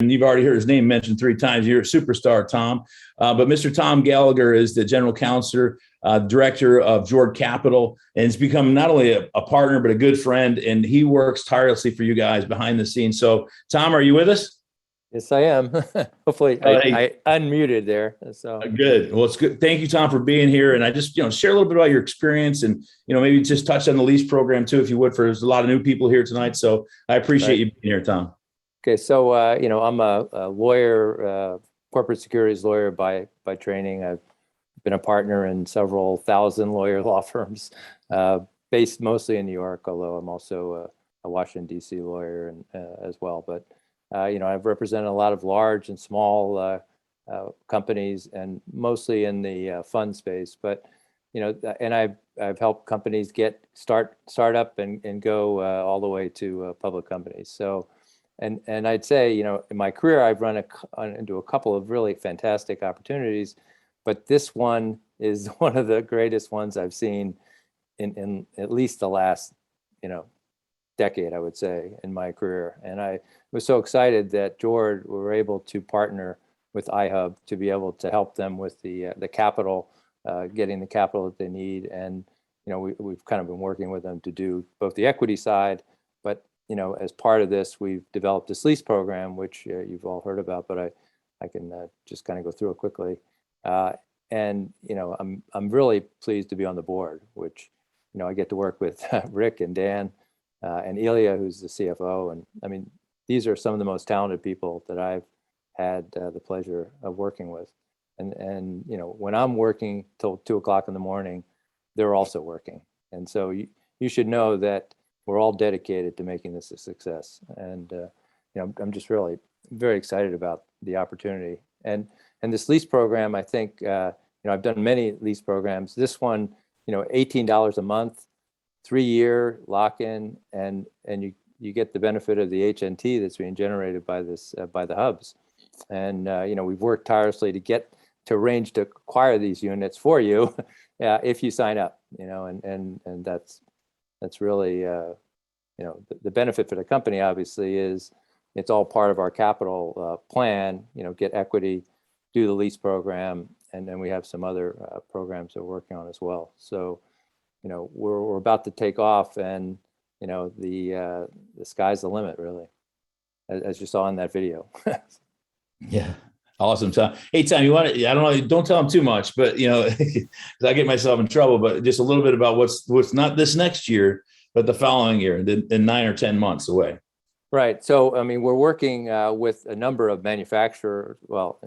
And you've already heard his name mentioned 3 times. You're a superstar, Tom. But Mr. Tom Gallagher is the general counsel, director of Jord Capital, and he's become not only a partner, but a good friend. And he works tirelessly for you guys behind the scenes. So, Tom, are you with us? Yes, I am. Hopefully, I unmuted there. So good. Well, it's good. Thank you, Tom, for being here. And I just, share a little bit about your experience, and maybe just touch on the lease program too, if you would. For there's a lot of new people here tonight, so I appreciate you being here, Tom. Okay, so I'm a lawyer, corporate securities lawyer by training. I've been a partner in several thousand lawyer law firms, based mostly in New York, although I'm also a Washington, D.C. lawyer as well. But I've represented a lot of large and small companies, and mostly in the fund space. But and I've helped companies start up and go all the way to public companies. So. And I'd say, in my career, I've run into a couple of really fantastic opportunities, but this one is one of the greatest ones I've seen in at least the last, decade, I would say, in my career. And I was so excited that Jord were able to partner with iHub to be able to help them with the capital, getting the capital that they need. And, we've kind of been working with them to do both the equity side, but as part of this, we've developed this lease program, which you've all heard about, but I can just kind of go through it quickly. And I'm really pleased to be on the board, which I get to work with Rick and Dan and Ilya, who's the CFO. And I mean, these are some of the most talented people that I've had the pleasure of working with. And when I'm working till 2 o'clock in the morning, they're also working. And so you should know that we're all dedicated to making this a success. And I'm just really very excited about the opportunity. And this lease program, I think, I've done many lease programs. This one, $18 a month, 3-year lock-in, and you get the benefit of the HNT that's being generated by by the hubs. And we've worked tirelessly to arrange to acquire these units for you if you sign up. And that's really, the benefit for the company, obviously, is it's all part of our capital plan, get equity, do the lease program, and then we have some other programs that we're working on as well. So, we're about to take off, and, the sky's the limit, really, as you saw in that video. Yeah. Awesome, Tom. Hey, Tom, I don't know, don't tell them too much, but, because I get myself in trouble, but just a little bit about what's not this next year, but the following year, in 9 or 10 months away. Right. So, I mean, we're working with a number of manufacturers, well,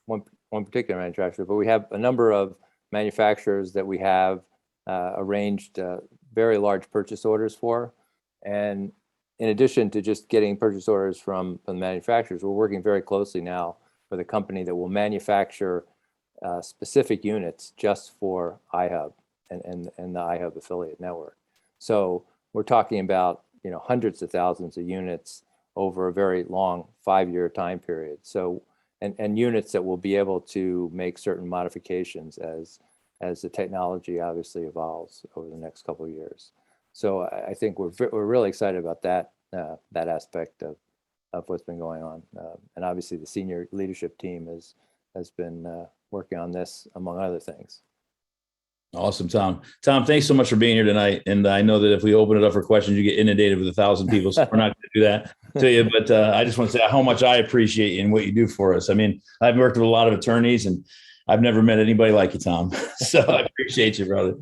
one particular manufacturer, but we have a number of manufacturers that we have arranged very large purchase orders for. And in addition to just getting purchase orders from the manufacturers, we're working very closely now with a company that will manufacture specific units just for iHub and the iHub affiliate network. So we're talking about hundreds of thousands of units over a very long 5-year time period. So and units that will be able to make certain modifications as the technology obviously evolves over the next couple of years. So I think we're really excited about that aspect of what's been going on. And obviously the senior leadership team has been working on this, among other things. Awesome, Tom. Tom, thanks so much for being here tonight. And I know that if we open it up for questions, you get inundated with 1,000 people. So we're not going to do that to you. But I just want to say how much I appreciate you and what you do for us. I mean, I've worked with a lot of attorneys, and I've never met anybody like you, Tom. So I appreciate you, brother.